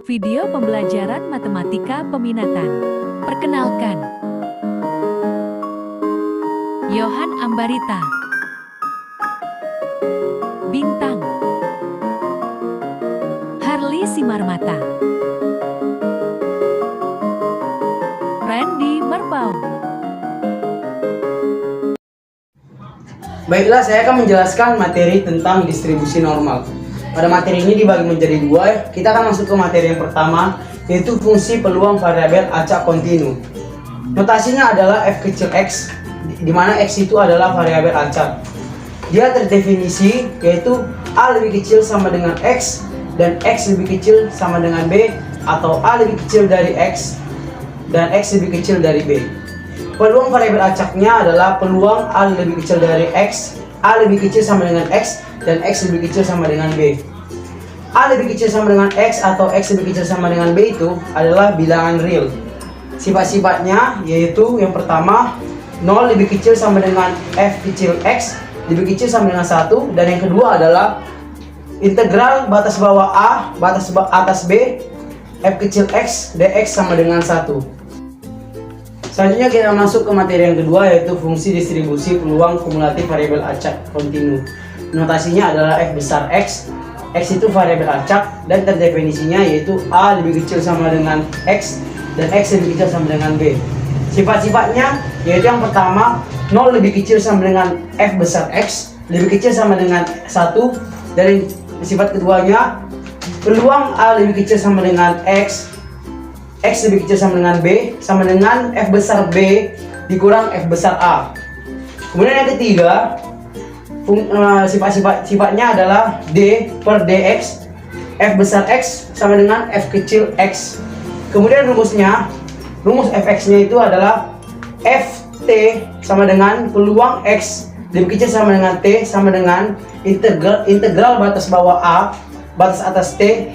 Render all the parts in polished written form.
Video pembelajaran matematika peminatan. Perkenalkan, Yohan Ambarita, Bintang, Harli Simarmata, Randy Merpau. Baiklah, saya akan menjelaskan materi tentang distribusi normal. Pada materi ini dibagi menjadi dua. Kita akan masuk ke materi yang pertama, yaitu fungsi peluang variabel acak kontinu. Notasinya adalah f kecil x, di mana x itu adalah variabel acak. Dia terdefinisi yaitu a lebih kecil sama dengan x dan x lebih kecil sama dengan b, atau a lebih kecil dari x dan x lebih kecil dari b. Peluang variabel acaknya adalah peluang a lebih kecil dari x, a lebih kecil sama dengan x, dan x lebih kecil sama dengan b. A lebih kecil sama dengan x atau x lebih kecil sama dengan b itu adalah bilangan real. Sifat-sifatnya yaitu yang pertama, 0 lebih kecil sama dengan f kecil x lebih kecil sama dengan 1, dan yang kedua adalah integral batas bawah a batas atas b f kecil x dx sama dengan 1. Selanjutnya kita masuk ke materi yang kedua, yaitu fungsi distribusi peluang kumulatif variabel acak kontinu. Notasinya adalah f besar x. X itu variabel acak dan terdefinisinya yaitu a lebih kecil sama dengan x dan x lebih kecil sama dengan b. Sifat-sifatnya yaitu yang pertama, 0 lebih kecil sama dengan f besar x lebih kecil sama dengan 1, dan sifat keduanya, peluang a lebih kecil sama dengan x, x lebih kecil sama dengan b sama dengan f besar b dikurang f besar a. Kemudian yang ketiga, sifat-sifatnya adalah d per dx, f besar x sama dengan f kecil x. Kemudian rumus fx-nya itu adalah ft sama dengan peluang x lebih kecil sama dengan t sama dengan integral batas bawah a batas atas t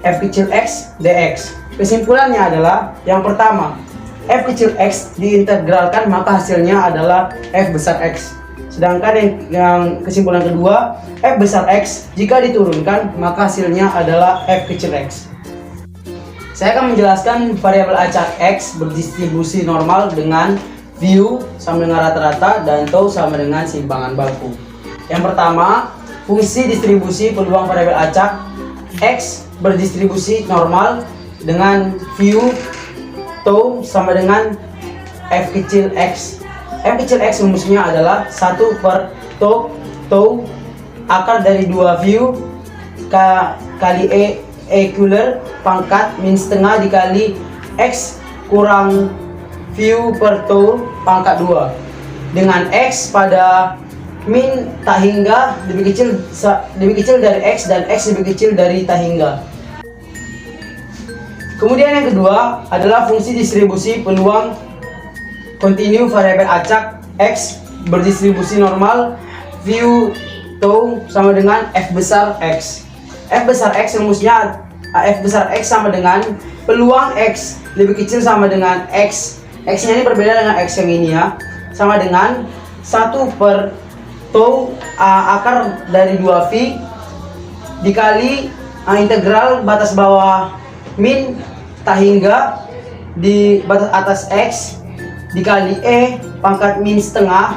f kecil x dx. Kesimpulannya adalah yang pertama, f kecil x diintegralkan maka hasilnya adalah f besar x. Sedangkan yang kesimpulan kedua, f besar x jika diturunkan maka hasilnya adalah f kecil x. Saya akan menjelaskan variabel acak x berdistribusi normal dengan view sama dengan rata-rata dan tau sama dengan simpangan baku. Yang pertama, fungsi distribusi peluang variabel acak x berdistribusi normal dengan view tau sama dengan f kecil x. F kecil x rumusnya adalah 1 per tau akar dari 2 view kali equal pangkat min setengah dikali x kurang view per tau pangkat 2, dengan x pada min tak hingga lebih kecil dari x dan x lebih kecil dari tak hingga. Kemudian yang kedua adalah fungsi distribusi peluang kontinu variabel acak x berdistribusi normal view tau sama dengan f besar x. F besar x rumusnya f besar x sama dengan peluang x lebih kecil sama dengan x. X-nya ini berbeda dengan x yang ini ya. Sama dengan 1 per tau akar dari 2 v dikali integral batas bawah min tak hingga di batas atas x dikali e pangkat min setengah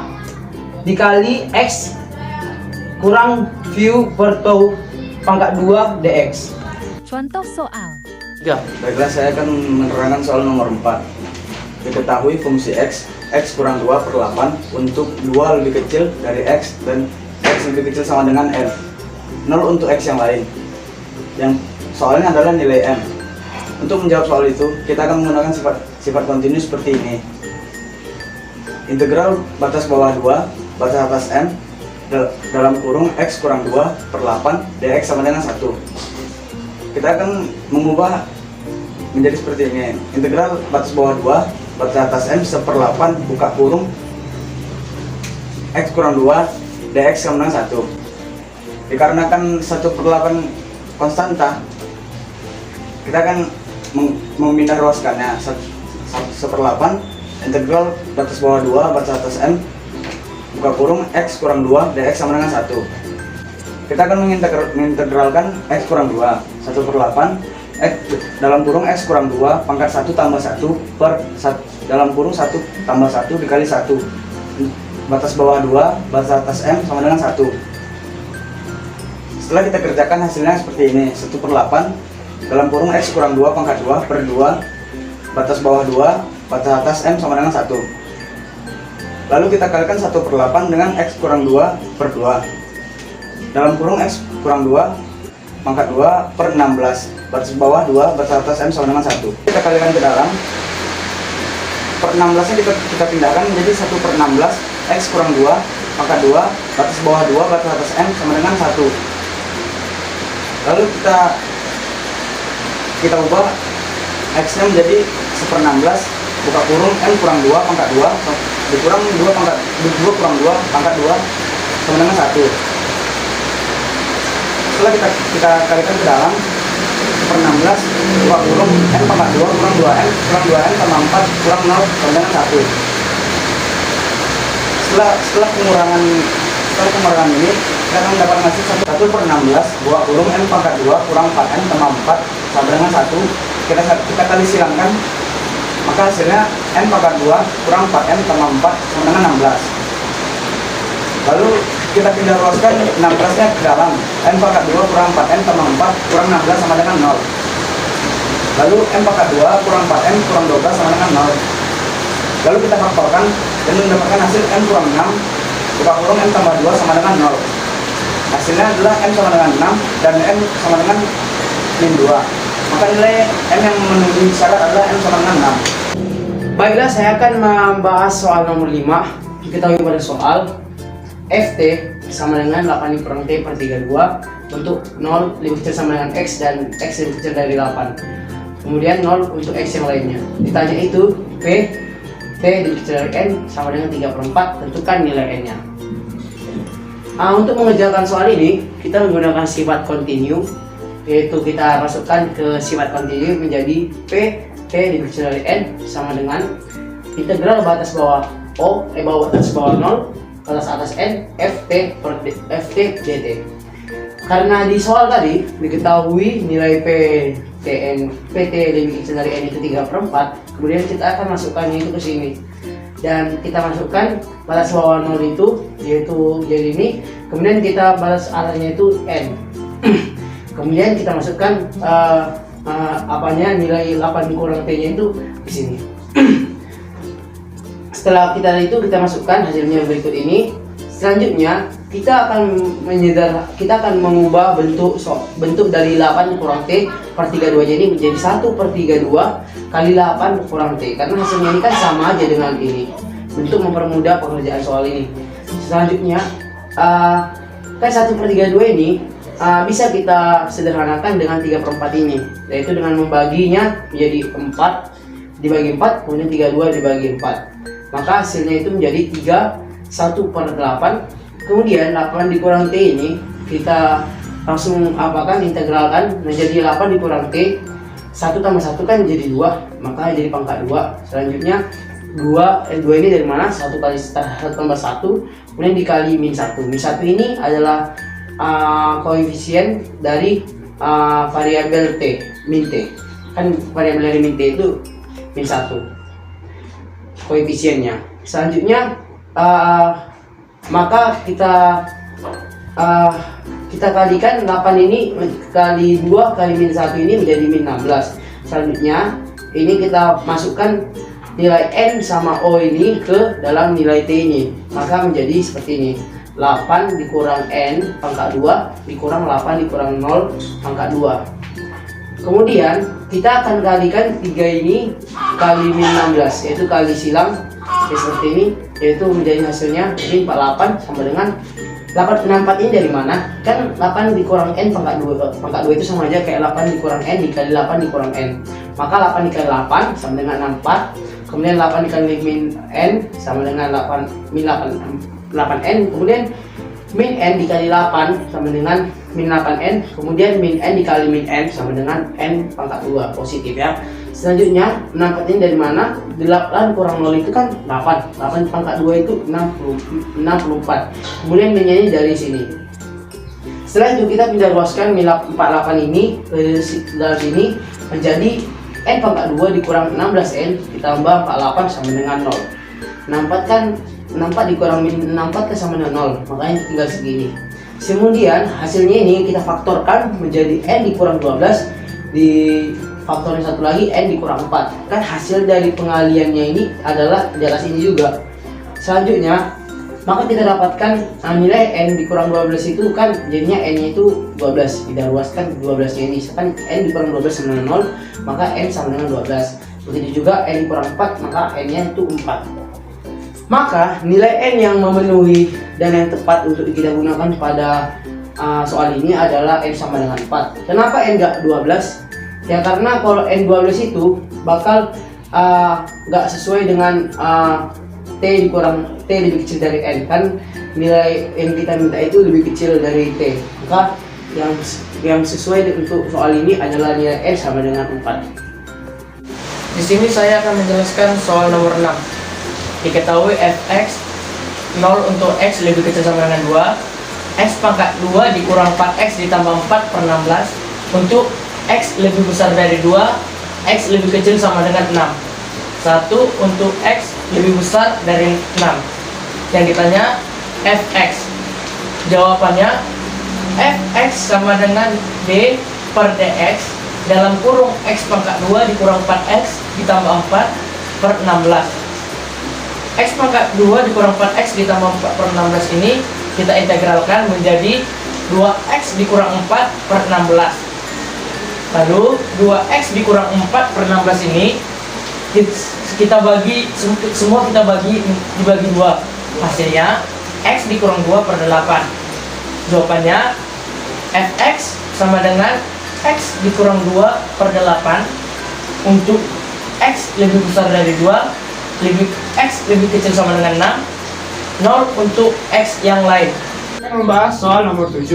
dikali x kurang view per tau pangkat 2 dx. Contoh soal. Ya, baiklah, saya akan menerangkan soal nomor 4. Diketahui fungsi x kurang 2 per 8 untuk 2 lebih kecil dari x dan x lebih kecil sama dengan n. 0 untuk x yang lain. Yang soalnya adalah nilai m. Untuk menjawab soal itu, kita akan menggunakan sifat kontinu seperti ini. Integral batas bawah 2 batas atas n dalam kurung x kurang 2 per 8 dx sama dengan 1. Kita akan mengubah menjadi seperti ini. Integral batas bawah 2 batas atas n seperlapan buka kurung x kurang 2 dx sama dengan 1. Dikarenakan 1/8 konstanta, kita akan memindah ruaskannya. 1/8 integral batas bawah 2 batas atas n buka kurung x kurang 2 dx sama dengan 1. Kita akan mengintegralkan x kurang 2 1/8 dalam kurung X kurang 2 pangkat 1 tambah 1 per dalam kurung 1 tambah 1 dikali 1. Batas bawah 2, batas atas M sama dengan 1. Setelah kita kerjakan hasilnya seperti ini, 1/8 dalam kurung X kurang 2 pangkat 2 per 2, batas bawah 2, batas atas M sama dengan 1. Lalu kita kalikan 1/8 dengan X kurang 2 per 2. Dalam kurung X kurang 2 pangkat 2 per 16, batas bawah 2, batas atas M sama dengan 1. Kita kalikan ke dalam, per 16 nya kita pindahkan menjadi 1/16 X kurang 2 pangkat 2, batas bawah 2, batas atas M sama dengan 1. Lalu kita ubah X nya menjadi 1/16 buka kurung M kurang 2 pangkat 2 dikurang 2 kurang 2 pangkat 2 sama dengan 1. Setelah kita kalikan ke dalam, 1/16 buka kurung M pangkat 2 kurang 2M kurang 2M tambah 4 kurang 0 sama dengan 1. Setelah pengurangan ini, kita akan mendapatkan hasil 1/16 buka kurung M pangkat 2 kurang 4M tambah 4 sama dengan 1. Kita kali silangkan, maka hasilnya M pangkat 2 kurang 4M tambah 4 sama dengan 16. Lalu kita pindah ruaskan 16 nya ke dalam, M pangkat 2 kurang 4M tambah 4 kurang 16 sama dengan 0. Lalu M pangkat 2 kurang 4M kurang 12 sama dengan 0. Lalu kita faktorkan dan mendapatkan hasil M kurang 6 buka kurung M tambah 2 sama dengan 0. Hasilnya adalah M sama dengan 6 dan M sama dengan min 2. Maka nilai M yang memenuhi syarat adalah M sama dengan 6. Baiklah, saya akan membahas soal nomor 5. Diketahui pada soal Ft sama dengan 8 dikurang T per 32 untuk 0 lebih kecil sama dengan X dan X lebih kecil dari 8. Kemudian 0 untuk X yang lainnya. Ditanya itu P T lebih kecil dari N sama dengan 3/4, tentukan nilai N nya. Untuk mengerjakan soal ini kita menggunakan sifat kontinu, yaitu kita masukkan ke sifat kontinu menjadi P T lebih kecil dari N sama dengan integral batas bawah O batas bawah 0 batas atas N Ft per Ft dt. Karena di soal tadi diketahui nilai PT lebih kecil dari N itu 3/4, kemudian kita akan masukkan itu ke sini dan kita masukkan batas bawah 0 itu yaitu jadi ini, kemudian kita batas atasnya itu N. Kemudian kita masukkan nilai 8 kurang T nya itu di sini. Setelah kita masukkan hasilnya berikut ini. Selanjutnya kita akan mengubah bentuk dari 8 kurang T per 32 ini menjadi 1/32 kali 8 kurang T, karena hasilnya ini kan sama aja dengan ini, untuk mempermudah pengerjaan soal ini. Selanjutnya kan 1/32 ini bisa kita sederhanakan dengan 3/4 ini, yaitu dengan membaginya menjadi 4 dibagi 4, kemudian 32 dibagi 4. Maka hasilnya itu menjadi 1/8. Kemudian 8 dikurang T ini kita langsung integralkan menjadi 8 dikurang T, 1 tambah 1 kan jadi 2, maka jadi pangkat 2. Selanjutnya 2 ini dari mana? 1 kali 1 tambah 1 kemudian dikali min 1. Min 1 ini adalah koefisien dari variabel T, min T. Kan variabel dari min T itu min 1 koefisiennya. Selanjutnya maka kita kalikan 8 ini kali 2 kali min 1 ini menjadi min 16. Selanjutnya ini kita masukkan nilai N sama O ini ke dalam nilai T ini, maka menjadi seperti ini, 8 dikurang N pangkat 2 dikurang 8 dikurang 0 pangkat 2. Kemudian kita akan kalikan 3 ini kali min 16, yaitu kali silang seperti ini, yaitu menjadi hasilnya min 48 sama dengan 64 ini dari mana? Kan 8 dikurang N pangkat 2 itu sama aja kayak 8 dikurang N dikali 8 dikurang N. Maka 8 dikali 8 sama dengan 64. Kemudian 8 dikali min N sama dengan 8N. Kemudian min N dikali 8 sama dengan min 8N. Kemudian min N dikali min N sama dengan N pangkat 2 positif ya. Selanjutnya 64 ini dari mana? 8 kurang 0 itu kan 8 pangkat 2 itu 64. Kemudian min-nya ini dari sini. Setelah itu kita pindah ruaskan min 48 ini ke dalam sini. menjadi N pangkat 2 dikurang 16N ditambah 48 sama dengan 0. 64 kan 64 dikurang 64 kan sama dengan 0, makanya tinggal segini. Kemudian hasilnya ini kita faktorkan menjadi N dikurang 12 di faktorin satu lagi N dikurang 4. Kan hasil dari pengaliannya ini adalah di atas ini juga. Selanjutnya maka kita dapatkan nilai N dikurang 12 itu kan jadinya N nya itu 12, kita ruaskan 12 nya ini, kan N dikurang 12 sama dengan 0, maka N sama dengan 12. Begitu juga N dikurang 4, maka N nya itu 4. Maka nilai N yang memenuhi dan yang tepat untuk kita gunakan pada soal ini adalah N sama dengan 4. Kenapa N gak 12? Ya karena kalau N 12 itu bakal gak sesuai dengan T lebih kecil dari N, kan nilai yang kita minta itu lebih kecil dari T. Maka yang sesuai untuk soal ini adalah nilai N sama dengan 4. Di sini saya akan menjelaskan soal nomor 6. Diketahui fx 0 untuk x lebih kecil sama dengan 2, x pangkat 2 dikurang 4x ditambah 4 per 16 untuk x lebih besar dari 2, x lebih kecil sama dengan 6. 1 untuk x lebih besar dari 6. Yang ditanya fx. Jawabannya fx sama dengan d per dx dalam kurung x pangkat 2 dikurang 4x ditambah 4 per 16. X pangkat 2 dikurang 4x ditambah 4 per 16 ini kita integralkan menjadi 2x dikurang 4 per 16. Lalu 2x dikurang 4 per 16 ini kita bagi semua, kita dibagi 2. Hasilnya x dikurang 2 per 8. Jawabannya fx sama dengan x dikurang 2 per 8 untuk x lebih besar dari 2, x lebih kecil sama dengan 6, 0 untuk x yang lain. Kita membahas soal nomor 7.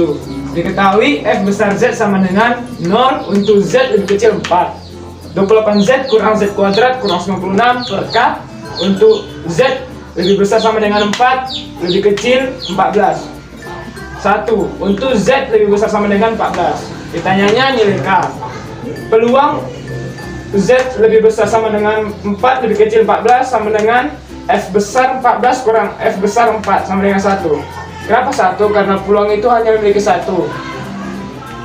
Diketahui f besar z sama dengan 0 untuk z lebih kecil 4. 28z kurang z kuadrat kurang 96 per k untuk z lebih besar sama dengan 4, lebih kecil 14. 1 untuk z lebih besar sama dengan 14. Ditanyanya nilai k. Peluang z lebih besar sama dengan 4, lebih kecil 14 sama dengan f besar 14 kurang f besar 4 sama dengan 1. Kenapa 1? Karena peluang itu hanya memiliki 1.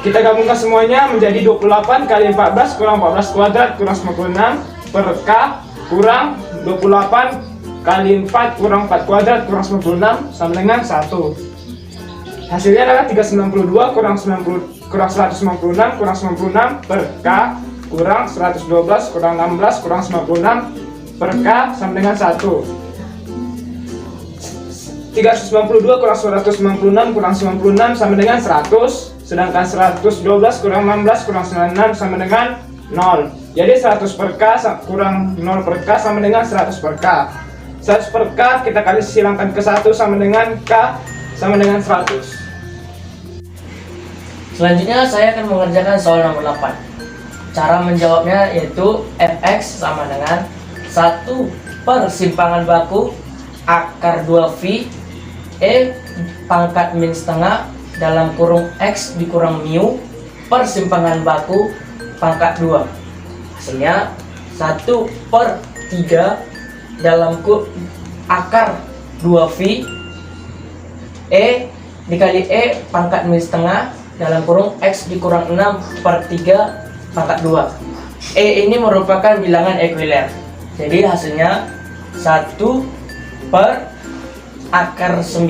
Kita gabungkan semuanya menjadi 28 kali 14 kurang 14 kuadrat kurang 96 per k kurang 28 kali 4 kurang 4 kuadrat kurang 96 sama dengan 1. Hasilnya adalah 392 kurang 196 kurang 96 per k kurang 112 kurang 16 kurang 96 per k sama dengan 1. 392 kurang 196 kurang 96 sama dengan 100. Sedangkan 112 kurang 16 kurang 96 sama dengan 0. Jadi 100 per k kurang 0 per k sama dengan 100 per k. 100 per k kita kali silangkan ke 1 sama dengan k sama dengan 100. Selanjutnya saya akan mengerjakan soal nomor 8. Cara menjawabnya yaitu fx sama dengan 1 per simpangan baku akar 2 v pangkat min setengah dalam kurung x dikurang mu per simpangan baku pangkat 2. Hasilnya 1 per 3 dalam akar 2v dikali pangkat min setengah dalam kurung x dikurang 6 per 3 pangkat 2. Ini merupakan bilangan ekuiler. Jadi hasilnya 1 per akar 9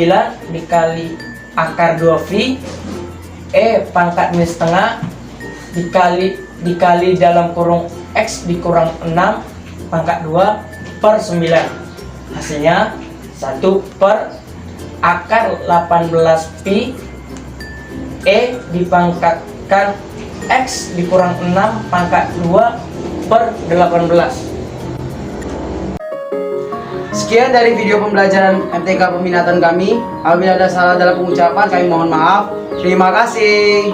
dikali akar 2v pangkat min setengah dikali dalam kurung x dikurang 6 pangkat 2 per 9. Hasilnya 1 per akar 18pi dipangkatkan x dikurang 6 pangkat 2 per 18. Sekian dari video pembelajaran MTK peminatan kami. Apabila ada salah dalam pengucapan kami mohon maaf. Terima kasih.